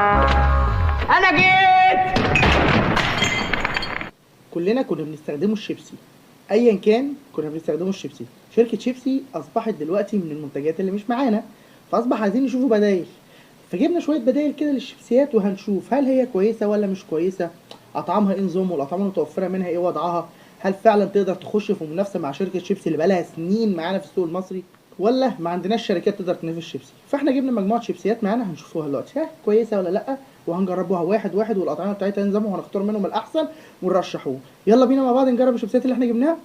انا جيت. كلنا كنا بنستخدمه الشيبسي، ايا كان كنا بنستخدمه الشيبسي. شركه شيبسي اصبحت دلوقتي من المنتجات اللي مش معانا، فاصبح عايزين نشوفوا بدايل. فجبنا شويه بدايل كده للشيبسيات، وهنشوف هل هي كويسه ولا مش كويسه، اطعامها ايه نظام، والاطعام المتوفره منها ايه وضعها، هل فعلا تقدر تخش في منافسه مع شركه شيبسي اللي بقالها سنين معانا في السوق المصري، ولا ما عندناش شركات تقدر تنافس شيبسي. فاحنا جبنا مجموعه شيبسيات معانا هنشوفوها دلوقتي ها كويسه ولا لا، وهنجربوها واحد واحد، والاطعمه بتاعتها نظامها، وهنختار منهم الاحسن ونرشحوه. يلا بينا مع بعض نجرب الشيبسيات اللي احنا جبناها.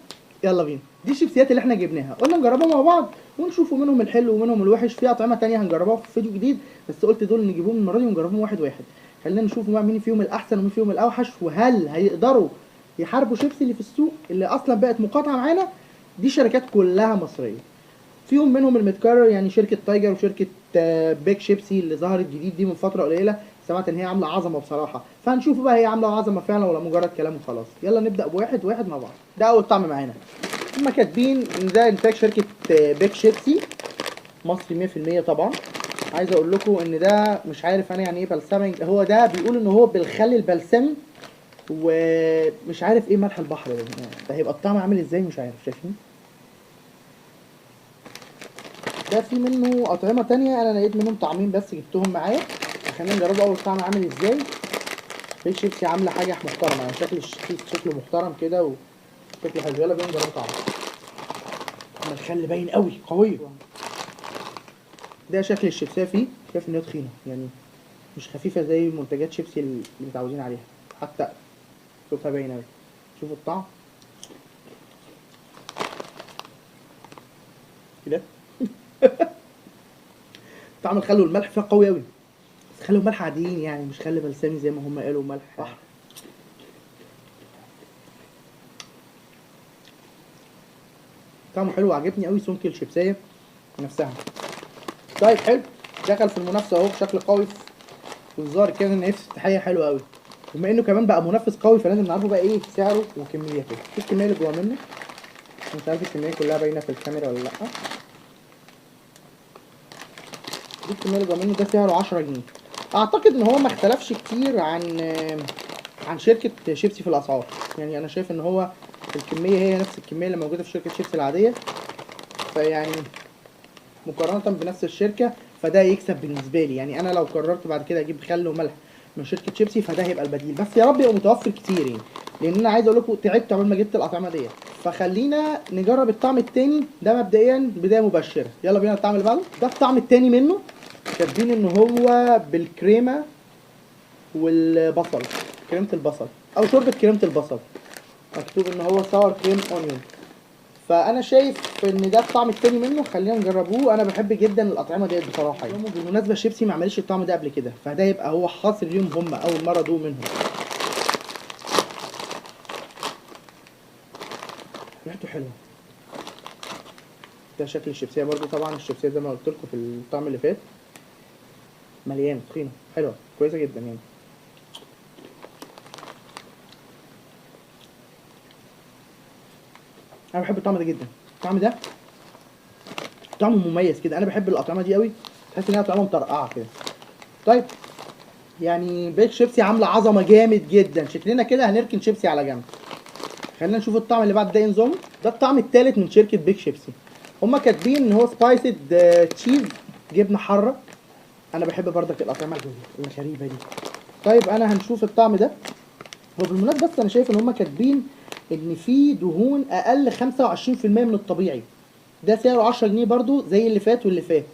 يلا بينا. دي الشيبسيات اللي احنا جبناها، قلنا نجربها مع بعض ونشوفوا منهم الحلو ومنهم الوحش. في اطعمه تانية هنجربها في فيديو جديد، بس قلت دول نجيبهم المره دي ونجربهم واحد واحد. خلينا نشوف بقى مين فيهم الاحسن ومين فيهم الاوحش، وهل هيقدروا يحاربوا شيبسي اللي في السوق اللي اصلا بقت مقاطعه معانا. دي شركات كلها مصريه، فيهم منهم المتكرر يعني شركه تايجر وشركه بيك شيبسي اللي ظهرت جديد دي من فتره قليله. سمعت ان هي عامله عظمه بصراحه، فهنشوف بقى هي عامله عظمه فعلا ولا مجرد كلام وخلاص. يلا نبدا بواحد واحد مع بعض. ده اول طعم معانا، هما كاتبين ان ده انتاج شركه بيك شيبسي مصري 100% طبعا. عايز اقول لكم ان ده مش عارف انا يعني ايه بلسمنج، هو ده بيقول ان هو بالخل البلسمي، ومش عارف ايه ملح البحر ده، ده هيبقى الطعم عامل ازاي مش عارف. شايفين ده في منه اطعمه تانية، انا لقيت منهم طعمين بس جبتهم معايا. خلينا نجربوا اول طعم عامل ازاي. بيك شيبسي عامله حاجه محترمه يعني، شكل الكيس شكله محترم كده وشكله حلو. يلا بينا نجربه طعمه. اما الخل باين قوي قوي. ده شكل الشيبسيه فيه، شايف ان هي تخينه يعني، مش خفيفه زي منتجات شيبسي اللي متعودين عليها. حتى صوتها باين قوي. شوفوا الطعم كده. طعم الخل والملح فيها قوي قوي، بس خل وملح عاديين يعني، مش خل بلسمي زي ما هم قالوا ملح بحر. طعمه حلو وعجبني قوي سمك الشيبسيه نفسها. طيب حلو، دخل في المنافسه اهو بشكل قوي، والظاهر كده ان هي افتتاحيه حلوه قوي. بما انه كمان بقى منافس قوي، فلازم نعرفه بقى ايه سعره وكميته. ايه الكميه اللي جوه منه؟ مش عارف الكميه كلها باينه في الكاميرا ولا لا. دي الكميه اللي جوه منه، ده سعره 10 جنيه. اعتقد ان هو ما اختلفش كتير عن شركه شيبسي في الاسعار. يعني انا شايف ان هو الكميه هي نفس الكميه اللي موجوده في شركه شيبسي العاديه، فيعني مقارنه بنفس الشركه فده يكسب بالنسبه لي. يعني انا لو قررت بعد كده اجيب خل وملح من شركه شيبسي فده هيبقى البديل، بس يا رب يبقى متوفر كتير يعني، لان انا عايز اقول لكم تعبت عقبال ما جبت الاطعمه ديت. فخلينا نجرب الطعم التاني ده مبدئيا بدايه مبشره. يلا بينا الطعم اللي بعده. ده الطعم التاني منه، كاتبين ان هو بالكريمه والبصل، كريمه البصل او شوربه كريمه البصل. مكتوب ان هو ساور كريم اونيون. فانا شايف ان ده الطعم التاني منه، خلينا نجربوه. انا بحب جدا الاطعمه ديت بصراحه يعني. بالمناسبه شيبسي ما عملش الطعم ده قبل كده، فده يبقى هو حاصل ليهم هم اول مره ادوق منهم. ريحته حلوه. ده شكل الشيبسيه برضو، طبعا الشيبسيه زي ما قلت لكم في الطعم اللي فات مليانه تخينه حلوه كويسه جدا يعني. انا بحب الطعم ده جدا. الطعم ده طعمه مميز كده، انا بحب الاطعمه دي قوي، تحس ان هي طعمها مطرقعه كده. طيب يعني بيك شيبسي عامله عظمه جامد جدا، شكلنا كده هنركن شيبسي على جنب. خلينا نشوف الطعم اللي بعد ده ايه نظامه. ده الطعم الثالث من شركه بيك شيبسي. هما كاتبين ان هو سبايسد تشيز، جبنه حاره. انا بحب بردك الاطعمه الغريبه دي. طيب انا هنشوف الطعم ده. هو بالمناسبه بس انا شايف ان هما كاتبين ان في دهون اقل 25% من الطبيعي. ده سعره 10 جنيه برضو زي اللي فات واللي فات،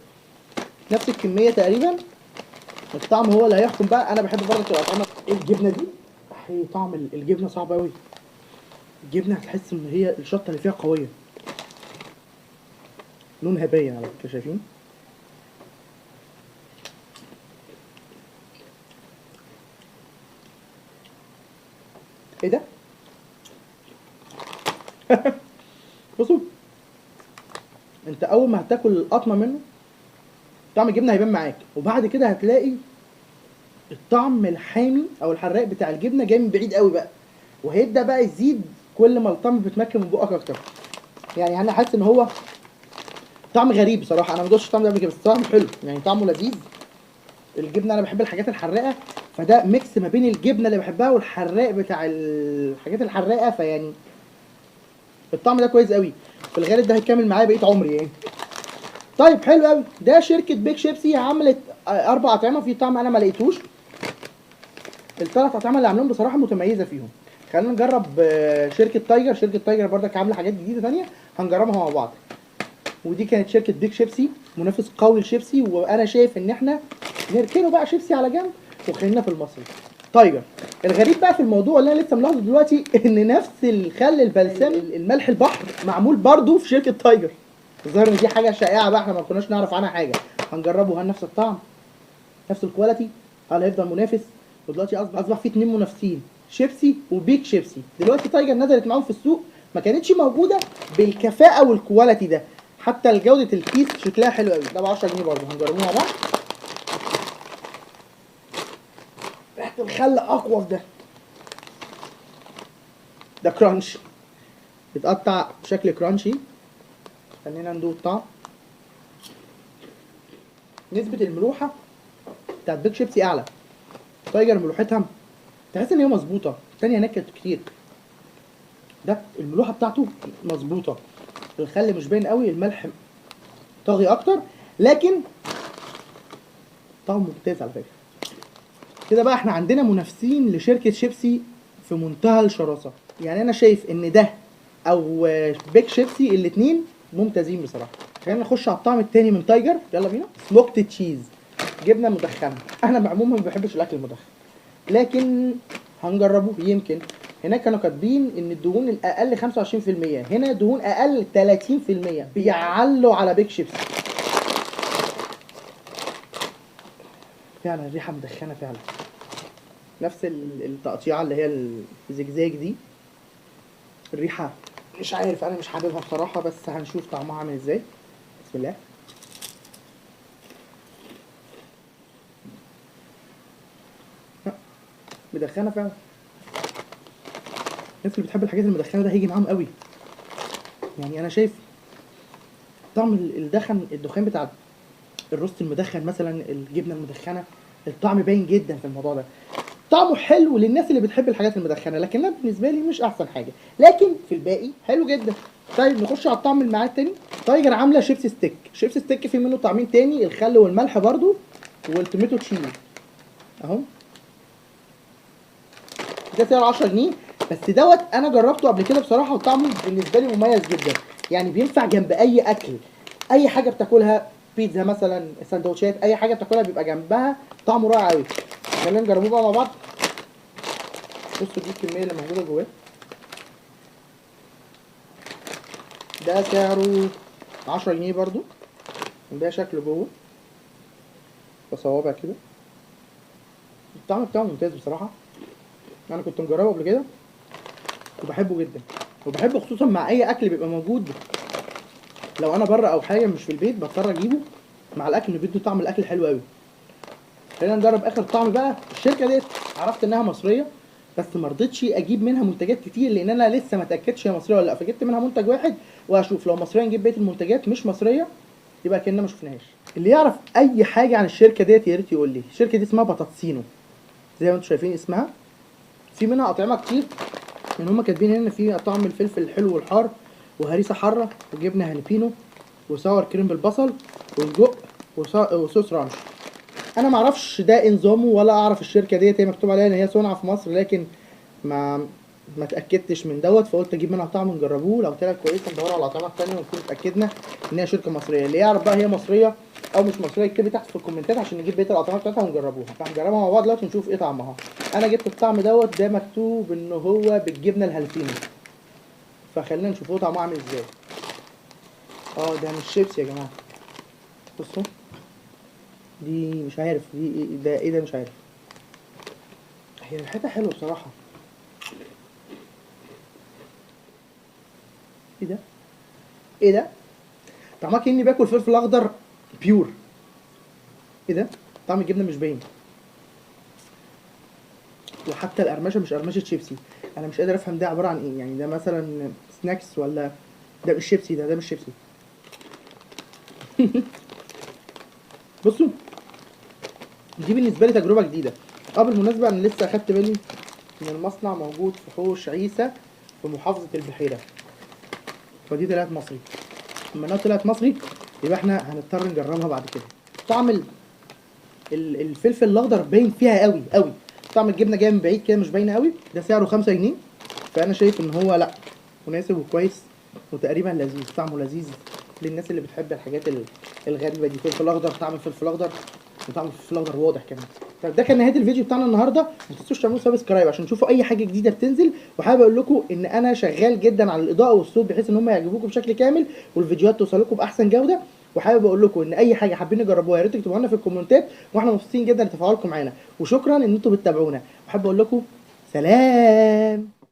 نفس الكميه تقريبا. الطعم هو اللي هيحكم بقى. انا بحب برضك الاطعمه. ايه الجبنه دي؟ هي طعم الجبنه صعب قوي. الجبنه هتحس ان هي الشطه اللي فيها قويه، لونها باين على فكره. شايفين ايه ده؟ بصوا، انت اول ما هتاكل القطمه منه طعم الجبنه هيبان معاك، وبعد كده هتلاقي الطعم الحامي او الحراق بتاع الجبنه جاي من بعيد قوي بقى، وهيبدا بقى يزيد كل ما الطعم بيتمكن من بقك اكتر. يعني انا حاسس ان هو طعم غريب بصراحه، انا ما دوقتش الطعم ده قبل كده، بس طعمه حلو يعني، طعمه لذيذ الجبنه انا بحب الحاجات الحراقه، فده ميكس ما بين الجبنه اللي بحبها والحراق بتاع الحاجات الحراقه، فيعني الطعم ده كويس قوي. في الغالب ده هيكمل معايا بقيه عمري يعني. طيب حلو قوي. ده شركه بيك شيبسي عملت 4 اطعمه في طعم انا ما لقيتوش. ال3 اطعمه اللي عاملين بصراحه متميزه فيهم. خلينا نجرب شركه تايجر. شركه تايجر برضك عامله حاجات جديده ثانيه هنجربها مع بعض. ودي كانت شركه بيك شيبسي، منافس قوي لشيبسي، وانا شايف ان احنا نركنه بقى شيبسي على جنب وخلينا في المصري تايجر. الغريب بقى في الموضوع اللي انا لسه ملاحظه دلوقتي ان نفس الخل البلسمي الملح البحر معمول برضو في شركه تايجر. الظاهر ان دي حاجه شائعه بقى، احنا ما كناش نعرف عنها حاجه. هنجربه، هل نفس الطعم نفس الكواليتي، هل هيفضل منافس؟ ودلوقتي اصبح في 2 منافسين، شيبسي وبيك شيبسي. دلوقتي تايجر نزلت معاهم في السوق، ما كانتش موجوده بالكفاءه والكواليتي ده. حتى جوده الكيس شكلها حلو قوي. ده ب 10 جنيه برضه، هنجربوه مع بعض. ريحه الخل اقوى في ده. ده كرانش، بيتقطع بشكل كرانشي. خلينا ندوق الطعم. نسبه الملوحه بتاعت بيك شيبسي اعلى. تايجر ملوحتها تحس ان هي مظبوطه، الثانيه نكت كتير. ده الملوحه بتاعته مظبوطه، الخل مش باين قوي، الملح طاغي اكتر، لكن طعمه ممتاز على فكره. كده بقى احنا عندنا منافسين لشركه شيبسي في منتهى الشراسه. يعني انا شايف ان ده او بيك شيبسي الاثنين ممتازين بصراحه. خلينا نخش على الطعم التاني من تايجر، يلا بينا. سموكت تشيز، جبنه مدخنه. انا عموما ما بحبش الاكل المدخن، لكن هنجربه يمكن. هناك كانوا كاتبين ان الدهون الاقل 25%، هنا دهون اقل 30%، بيعلوا على بيك شيبسي. فعلا الريحه مدخنه فعلا، نفس التقطيعه اللي هي الزجزاج دي. الريحه مش عارف، انا مش حاببها بصراحه، بس هنشوف طعمها عامل ازاي. بسم الله. مدخنه فعلا. الناس اللي بتحب الحاجات المدخنه ده هيجي معاهم قوي. يعني انا شايف طعم الدخان بتاع الروست المدخن مثلا، الجبنه المدخنه، الطعم باين جدا في الموضوع ده. طعمه حلو للناس اللي بتحب الحاجات المدخنه، لكن انا بالنسبه لي مش احسن حاجه، لكن في الباقي حلو جدا. طيب نخش على الطعم اللي معاه التاني. تايجر عامله شيبسي ستيك. شيبسي ستيك في منه طعمين تاني، الخل والملح برضو، والتوميتو تشيز اهو. ده سعره 10 جنيه بس. دوت انا جربته قبل كده بصراحه، وطعمه بالنسبه لي مميز جدا. يعني بينفع جنب اي اكل، اي حاجه بتاكلها، بيتزا مثلا، سندوتشات، اي حاجه بتاكلها بيبقى جنبها طعمه رائع قوي. خلينا نجربوه بقى مع بعض. بصوا دي الكميه اللي موجوده جواه. ده سعره 10 جنيه برضو. ده شكله جوه بصوابع كده. الطعم بتاعه ممتاز بصراحه. انا كنت مجربه قبل كده وبحبه جدا، وبحبه خصوصا مع اي اكل بيبقى موجود. لو انا بره او حاجه مش في البيت بضطر اجيبه مع الاكل، انه بيدي طعم الاكل حلو قوي. خلينا نجرب اخر طعم بقى. الشركه ديت عرفت انها مصريه، بس ما رضيتش اجيب منها منتجات كتير لان انا لسه ما اتاكدتش هي مصريه ولا لا، فجبت منها منتج واحد وهشوف لو مصريه نجيب بقيه المنتجات، مش مصريه يبقى كأننا ما شفناهاش. اللي يعرف اي حاجه عن الشركه ديت يا ريت يقول لي. الشركه دي اسمها بطاطسينو، زي ما انتم شايفين اسمها. في منها اطعمه كتير، ان هم كاتبين هنا في طعم الفلفل الحلو والحار، وهريسه حاره، وجبنه هالبينو، وصور كريم بالبصل، وسجق، وصوص رانش. انا ما اعرفش ده إيه نظامه، ولا اعرف الشركه ديت هي مكتوب عليها ان هي صنع في مصر، لكن ما اتاكدتش من دوت، فقلت اجيب منها طعم نجربوه. لو طلعت كويسه ندور على الاطعمه الثانيه ونكون اتاكدنا ان هي شركه مصريه. اللي يعرف بقى هي مصريه او مش مصريه يكتب لي تحت في الكومنتات عشان نجيب بقيه الاطعمه بتاعتها ونجربوها. فهنجربها مع بعض دلوقتي نشوف ايه طعمها. انا جبت الطعم دوت، ده مكتوب ان هو بالجبنه الهالبينو، فخلينا نشوفه طعمه عامل ازاي. ده مش شيبسي يا جماعه. بصوا دي مش عارف دي ده ايه، ده مش عارف. هي ريحتها حلوه بصراحه. ايه ده؟ ايه ده؟ طعمها كاني باكل فلفل اخضر بيور. ايه ده؟ طعم الجبنه مش باين، وحتى القرمشه مش قرمشه شيبسي. انا مش قادر افهم ده عباره عن ايه. يعني ده مثلا سناكس ولا ده مش شيبسي؟ ده مش شيبسي. بصوا دي بالنسبه لي تجربه جديده. بالمناسبه انا لسه اخدت بالي ان المصنع موجود في حوش عيسى في محافظه البحيره، فدي طلعت مصري. لما انها طلعت مصري يبقى احنا هنضطر نجربها بعد كده. طعم الفلفل الاخضر باين فيها قوي قوي. طعم الجبنه جايه من بعيد كده مش باينه قوي. ده سعره 5 جنيه، فانا شايف ان هو لا مناسب وكويس وتقريبا لذيذ، طعمه لذيذ للناس اللي بتحب الحاجات الغريبه دي. فلفل اخضر، طعم الفلفل الاخضر، وطعم الفلفل الاخضر واضح كمان. طب ده كان نهايه الفيديو بتاعنا النهارده. ما تنسوش تعملوا سبسكرايب عشان تشوفوا اي حاجه جديده بتنزل. وحابب اقول لكم ان انا شغال جدا على الاضاءه والصوت بحيث ان هم يعجبوكم بشكل كامل والفيديوهات توصل لكم باحسن جوده. وحابب اقول لكم ان اي حاجه حابين نجربوها يا ريت تكتبوها لنا في الكومنتات، واحنا مبسوطين جدا لتفاعلكم معانا، وشكرا ان انتم بتتابعونا. وحابب اقول لكم سلام.